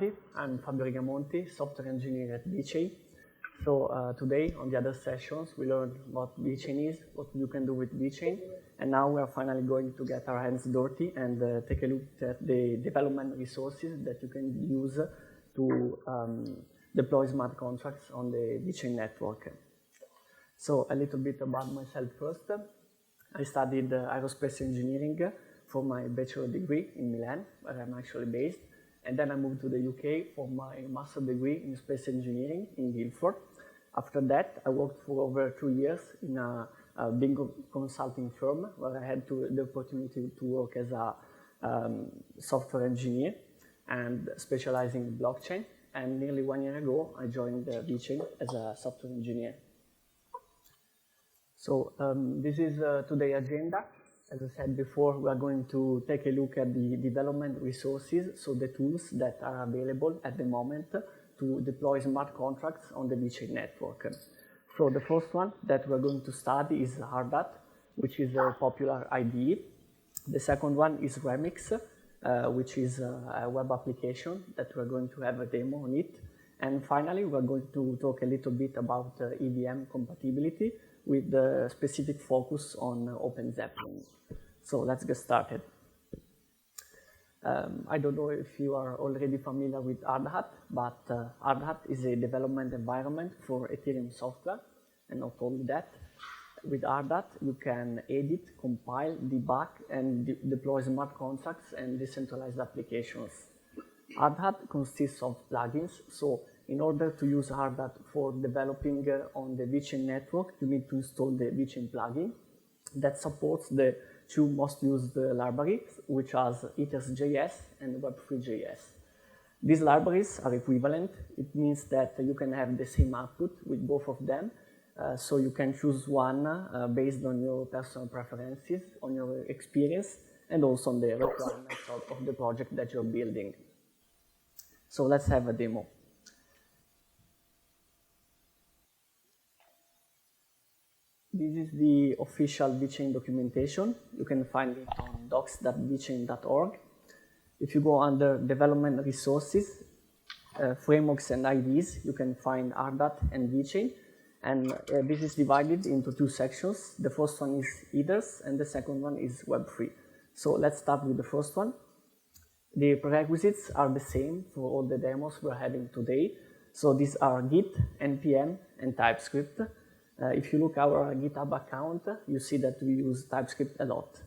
everybody. I'm Fabio Rigamonti, software engineer at VeChain. So today, on the other sessions, we learned what VeChain is, what you can do with VeChain, and now we are finally going to get our hands dirty and take a look at the development resources that you can use to deploy smart contracts on the VeChain network. So a little bit about myself first. I studied aerospace engineering for my bachelor degree in Milan, where I'm actually based. And then I moved to the UK for my master degree in space engineering in Guildford. After that, I worked for over 2 years in a big consulting firm where I had the opportunity to work as a software engineer and specializing in blockchain. And nearly 1 year ago, I joined VeChain as a software engineer. So this is today's agenda. As I said before, we are going to take a look at the development resources, so the tools that are available at the moment to deploy smart contracts on the VeChain network. So the first one that we're going to study is Harvard, which is a popular IDE. The second one is Remix, which is a web application that we're going to have a demo on it. And finally, we're going to talk a little bit about EVM compatibility with the specific focus on OpenZapp. So let's get started. I don't know if you are already familiar with Harvard, but Harvard is a development environment for Ethereum software. And not only that, with Harvard, you can edit, compile, debug, and deploy smart contracts and decentralized applications. Harvard consists of plugins, so in order to use Harvard for developing on the VeChain network, you need to install the VeChain plugin that supports the two most used libraries, which are Ethers.js and Web3.js. These libraries are equivalent. It means that you can have the same output with both of them, so you can choose one based on your personal preferences, on your experience, and also on the requirements of the project that you're building. So let's have a demo. This is the official VeChain documentation. You can find it on docs.vechain.org. If you go under development resources, frameworks and IDs, you can find Harvard and VeChain. And this is divided into two sections. The first one is Ethers and the second one is Web3. So let's start with the first one. The prerequisites are the same for all the demos we're having today. So these are Git, NPM, and TypeScript. If you look at our GitHub account, you see that we use TypeScript a lot.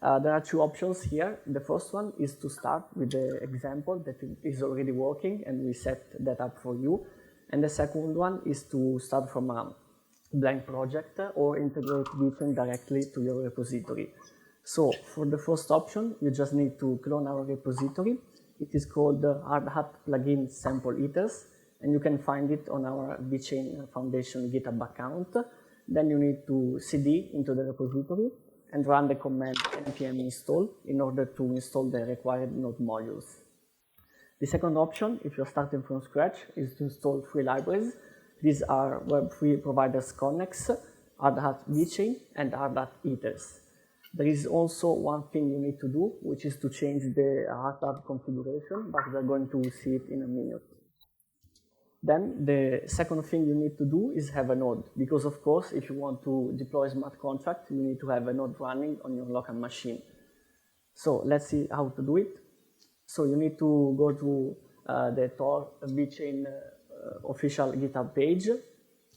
There are two options here. The first one is to start with the example that is already working, and we set that up for you. And the second one is to start from a blank project or integrate VeChain directly to your repository. So for the first option, you just need to clone our repository. It is called Harvard plugin sample ethers. And you can find it on our VeChain Foundation GitHub account. Then you need to cd into the repository and run the command npm install in order to install the required node modules. The second option, if you're starting from scratch, is to install free libraries. These are Web3 providers Connex, Harvard VeChain, and Harvard Ethers. There is also one thing you need to do, which is to change the Harvard configuration, but we're going to see it in a minute. Then the second thing you need to do is have a node, because of course, if you want to deploy a smart contract, you need to have a node running on your local machine. So let's see how to do it. So you need to go to the Thor VeChain official GitHub page,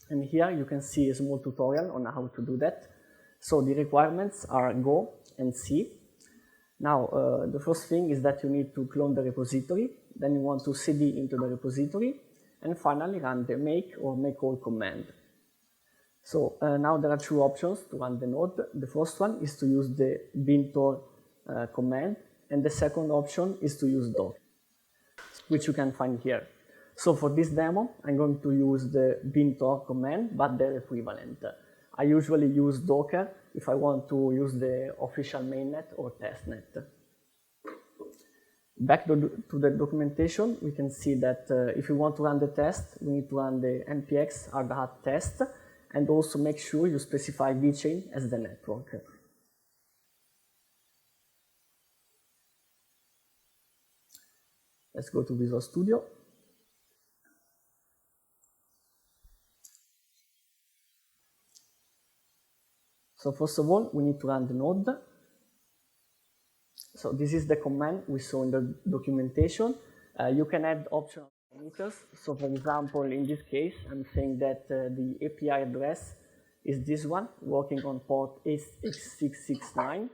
and here you can see a small tutorial on how to do that. So the requirements are Go and C. Now, the first thing is that you need to clone the repository, then you want to cd into the repository, and finally run the make or make all command. So now there are two options to run the node. The first one is to use the VechainThor command, and the second option is to use Docker, which you can find here. So for this demo, I'm going to use the VechainThor command, but they're equivalent. I usually use Docker if I want to use the official mainnet or testnet. Back to the documentation, we can see that if you want to run the test, we need to run the npx Harvard test, and also make sure you specify VeChain as the network. Let's go to Visual Studio. So first of all, we need to run the node. So this is the command we saw in the documentation. You can add optional parameters. So for example, in this case, I'm saying that the API address is this one, working on port 8669.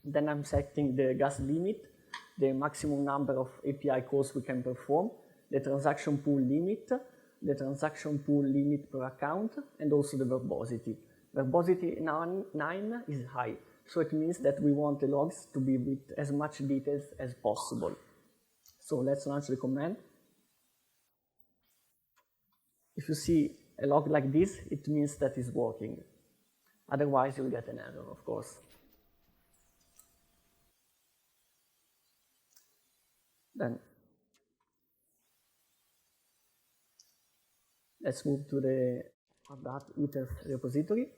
Then I'm setting the gas limit, the maximum number of API calls we can perform, the transaction pool limit, the transaction pool limit per account, and also the verbosity. Verbosity 9 is high, so it means that we want the logs to be with as much details as possible. So let's launch the command. If you see a log like this, it means that it's working. Otherwise, you'll get an error, of course. Then let's move to the ethers repository.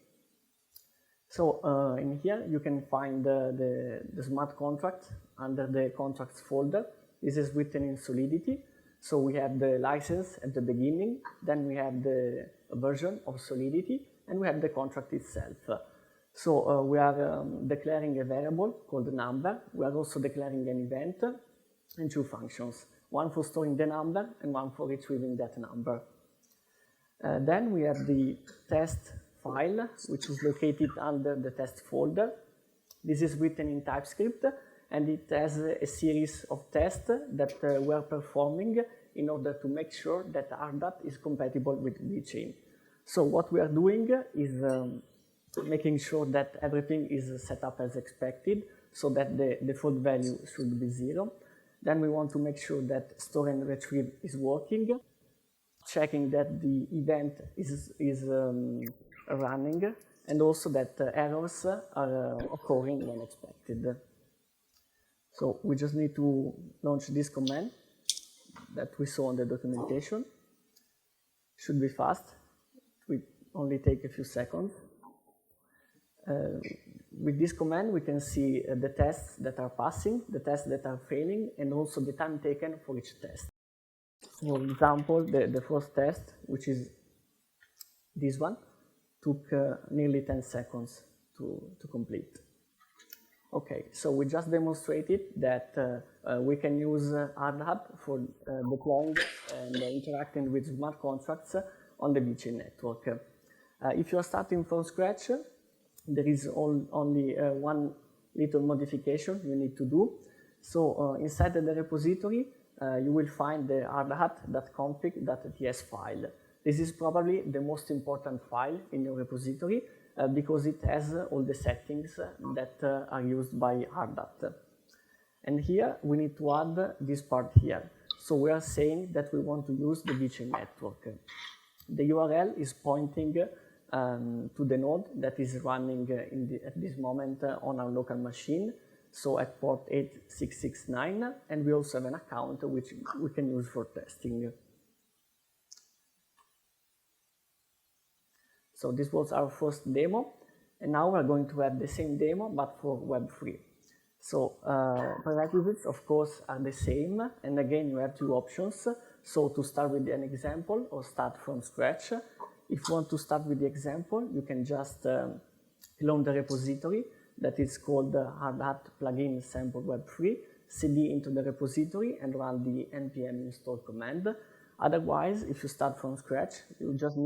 So in here, you can find the smart contract under the contracts folder. This is written in Solidity. So we have the license at the beginning, then we have the version of Solidity, and we have the contract itself. So we are declaring a variable called number. We are also declaring an event and two functions, one for storing the number and one for retrieving that number. Then we have the test file, which is located under the test folder. This is written in TypeScript, and it has a series of tests that we are performing in order to make sure that RDAT is compatible with VeChain. So what we are doing is making sure that everything is set up as expected, so that the default value should be 0. Then we want to make sure that store and retrieve is working, checking that the event is running, and also that errors are occurring when expected. So we just need to launch this command that we saw in the documentation. Should be fast. It will only take a few seconds. With this command, we can see the tests that are passing, the tests that are failing, and also the time taken for each test. For example, the first test, which is this one, took nearly 10 seconds to complete. Okay, so we just demonstrated that we can use RDAT for deploying and interacting with smart contracts on the VeChain network. If you are starting from scratch, there is only one little modification you need to do. So inside the repository, you will find the rdat.config.ts file. This is probably the most important file in your repository because it has all the settings that are used by RDAT. And here we need to add this part here. So we are saying that we want to use the VeChain network. The URL is pointing to the node that is running at this moment on our local machine, so at port 8669, and we also have an account which we can use for testing. So this was our first demo, and now we're going to have the same demo but for Web3. So prerequisites, of course, are the same, and again you have two options. So to start with an example or start from scratch. If you want to start with the example, you can just clone the repository that is called RDAT plugin sample web3, cd into the repository and run the npm install command. Otherwise, if you start from scratch, you just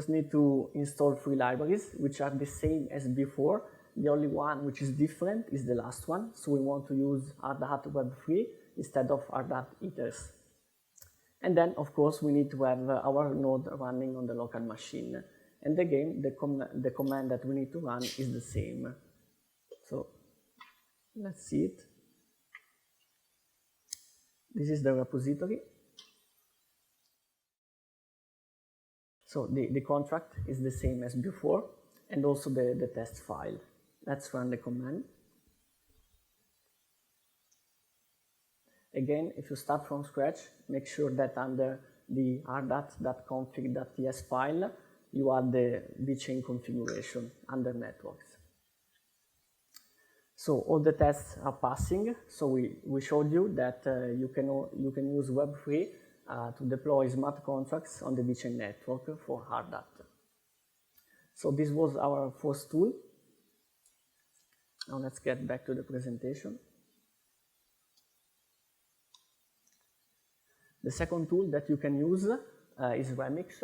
need to install 3 libraries, which are the same as before. The only one which is different is the last one. So we want to use RDAT web3 instead of RDAT ethers. And then, of course, we need to have our node running on the local machine. And again, the command that we need to run is the same. So let's see it. This is the repository. So the contract is the same as before, and also the test file. Let's run the command. Again, if you start from scratch, make sure that under the rdat.config.ts file, you add the VeChain configuration under networks. So all the tests are passing. So we showed you that you can use Web3 to deploy smart contracts on the VeChain network for hard data. So this was our first tool. Now let's get back to the presentation. The second tool that you can use is Remix.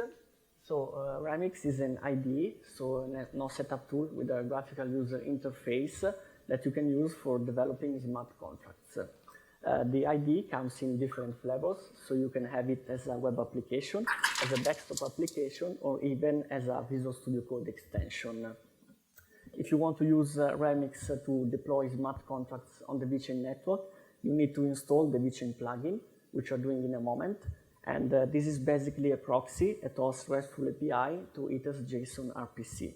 So Remix is an IDE, so no setup tool with a graphical user interface that you can use for developing smart contracts. The IDE comes in different flavors, so you can have it as a web application, as a desktop application, or even as a Visual Studio Code extension. If you want to use Remix to deploy smart contracts on the VeChain network, you need to install the VeChain plugin, which I'm doing in a moment. And this is basically a proxy, a Thor's RESTful API to Ether's JSON RPC.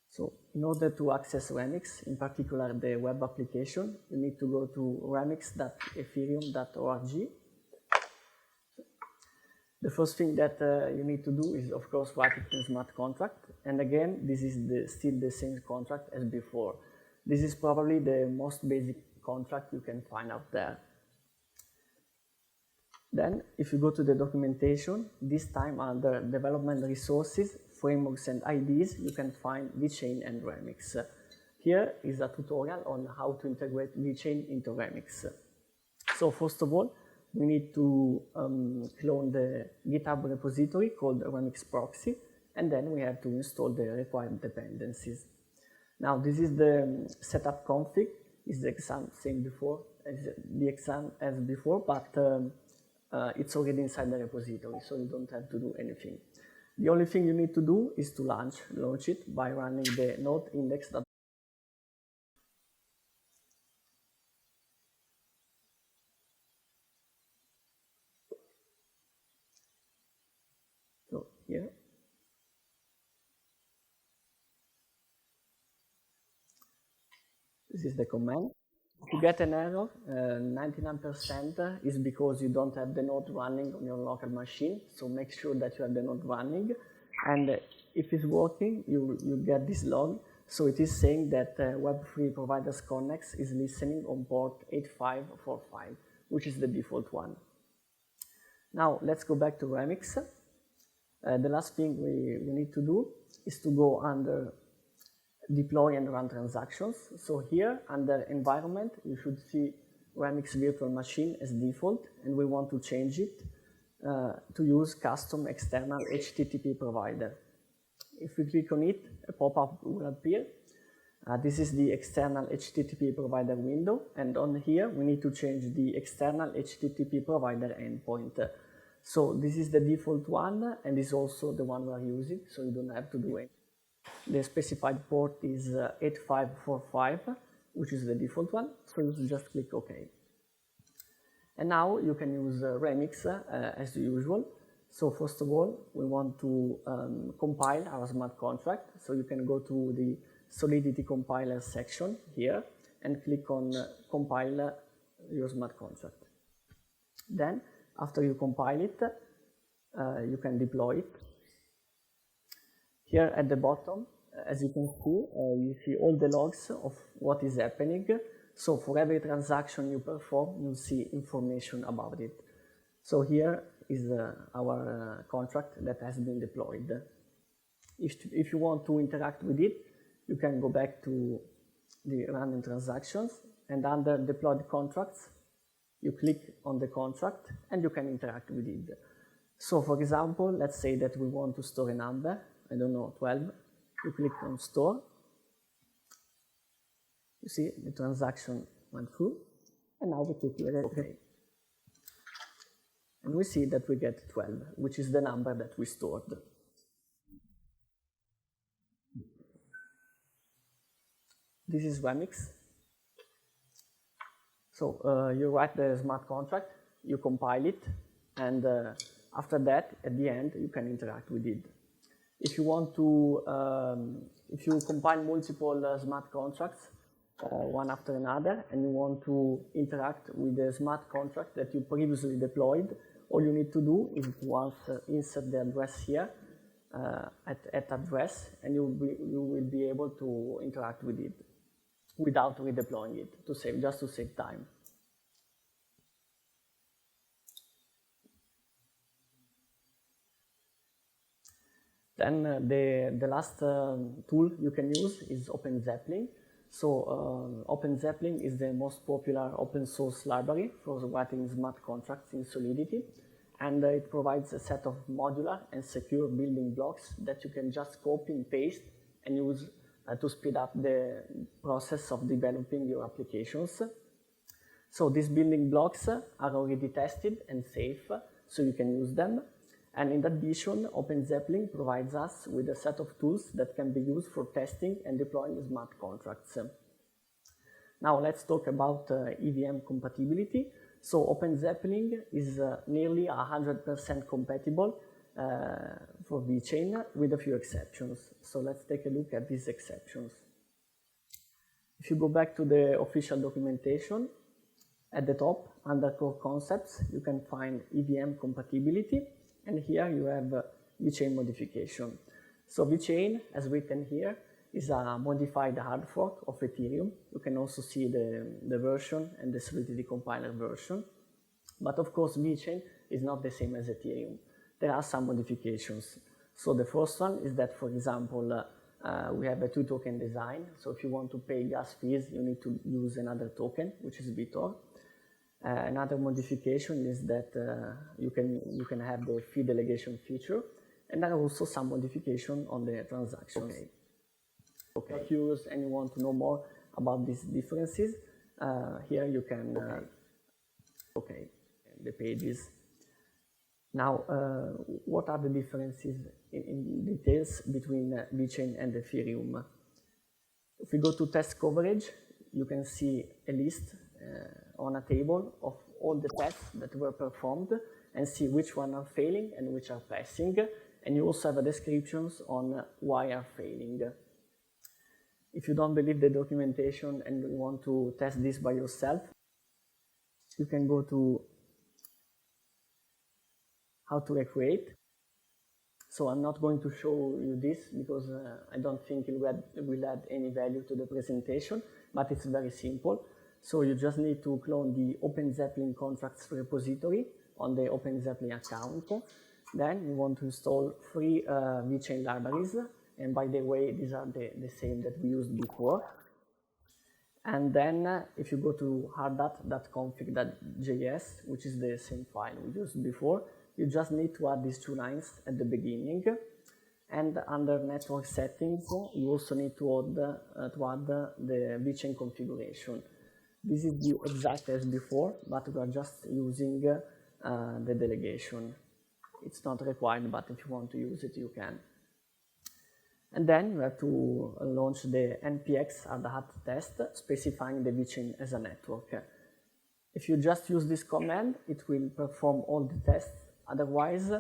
So in order to access Remix, in particular the web application, you need to go to remix.ethereum.org. The first thing that you need to do is, of course, write it in smart contract. And again, this is still the same contract as before. This is probably the most basic contract you can find out there. Then, if you go to the documentation, this time under Development Resources, Frameworks and IDs, you can find VeChain and Remix. Here is a tutorial on how to integrate VeChain into Remix. So first of all, we need to clone the GitHub repository called Remix Proxy, and then we have to install the required dependencies. Now, this is the setup config. It's the exam same before as before, but it's already inside the repository, so you don't have to do anything. The only thing you need to do is to launch it by running the node index. So here. This is the command. If you get an error, 99% is because you don't have the node running on your local machine. So make sure that you have the node running. And if it's working, you get this log. So it is saying that Web3 Providers Connex is listening on port 8545, which is the default one. Now let's go back to Remix. The last thing we need to do is to go under Deploy and Run Transactions. So here under Environment, you should see Remix Virtual Machine as default, and we want to change it to use Custom External HTTP Provider. If we click on it, a pop-up will appear. This is the External HTTP Provider window, and on here we need to change the External HTTP Provider endpoint. So this is the default one, and is also the one we are using, so you don't have to do it. The specified port is 8545, which is the default one, so you just click OK. And now you can use Remix as usual. So first of all, we want to compile our smart contract. So you can go to the Solidity compiler section here and click on compile your smart contract. Then, after you compile it, you can deploy it. Here at the bottom, as you can see, you see all the logs of what is happening. So for every transaction you perform, you'll see information about it. So here is our contract that has been deployed. If you want to interact with it, you can go back to the running transactions, and under deployed contracts, you click on the contract and you can interact with it. So for example, let's say that we want to store a number, I don't know, 12. You click on store. You see the transaction went through, and now we click OK. And we see that we get 12, which is the number that we stored. This is Remix. So you write the smart contract, you compile it, and after that, at the end, you can interact with it. If you want to, if you compile multiple smart contracts, one after another, and you want to interact with the smart contract that you previously deployed, all you need to do is to insert the address here at address, and you will be able to interact with it without redeploying it, just to save time. Then the last tool you can use is OpenZapp. So OpenZapp is the most popular open source library for writing smart contracts in Solidity, and it provides a set of modular and secure building blocks that you can just copy and paste and use to speed up the process of developing your applications. So these building blocks are already tested and safe, so you can use them. And in addition, OpenZapp provides us with a set of tools that can be used for testing and deploying smart contracts. Now let's talk about EVM compatibility. So OpenZapp is nearly 100% compatible for VeChain with a few exceptions. So let's take a look at these exceptions. If you go back to the official documentation, at the top, under core concepts, you can find EVM compatibility. And here you have VeChain modification. So VeChain, as written here, is a modified hard fork of Ethereum. You can also see the version and the Solidity compiler version. But of course, VeChain is not the same as Ethereum. There are some modifications. So the first one is that, for example, we have a two-token design. So if you want to pay gas fees, you need to use another token, which is VeChain. Another modification is that you can have the fee delegation feature, and there are also some modification on the transactions. Okay. If you're curious and you want to know more about these differences, here you can, the pages. Now, what are the differences in details between VeChain and Ethereum? If we go to test coverage, you can see a list on a table of all the tests that were performed and see which one are failing and which are passing. And you also have a descriptions on why are failing. If you don't believe the documentation and you want to test this by yourself, you can go to how to recreate. So I'm not going to show you this because I don't think it will add any value to the presentation, but it's very simple. So you just need to clone the OpenZapp contracts repository on the OpenZapp account. Then you want to install 3 VeChain libraries. And by the way, these are the same that we used before. And then if you go to hardhat.config.js, which is the same file we used before, you just need to add these 2 lines at the beginning. And under network settings, you also need to add the VeChain configuration. This is the exact as before, but we are just using the delegation. It's not required, but if you want to use it, you can. And then you have to launch the npx hardhat test, specifying the VeChain as a network. If you just use this command, it will perform all the tests. Otherwise,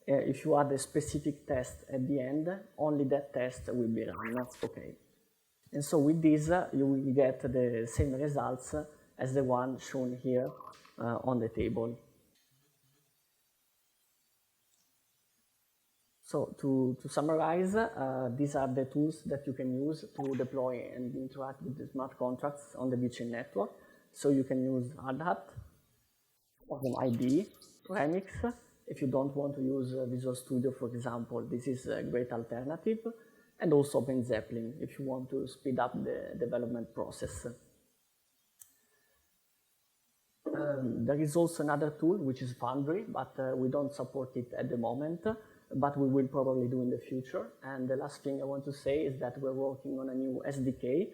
if you add a specific test at the end, only that test will be run. Okay. And so with this, you will get the same results as the one shown here on the table. So to summarize, these are the tools that you can use to deploy and interact with the smart contracts on the VeChain network. So you can use Hardhat, OpenID, Remix. If you don't want to use Visual Studio, for example, this is a great alternative. And also OpenZapp if you want to speed up the development process. There is also another tool, which is Foundry, but we don't support it at the moment, but we will probably do in the future. And the last thing I want to say is that we're working on a new SDK.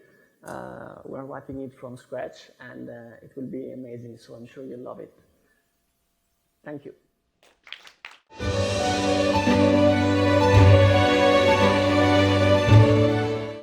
We're writing it from scratch, and it will be amazing, so I'm sure you'll love it. Thank you.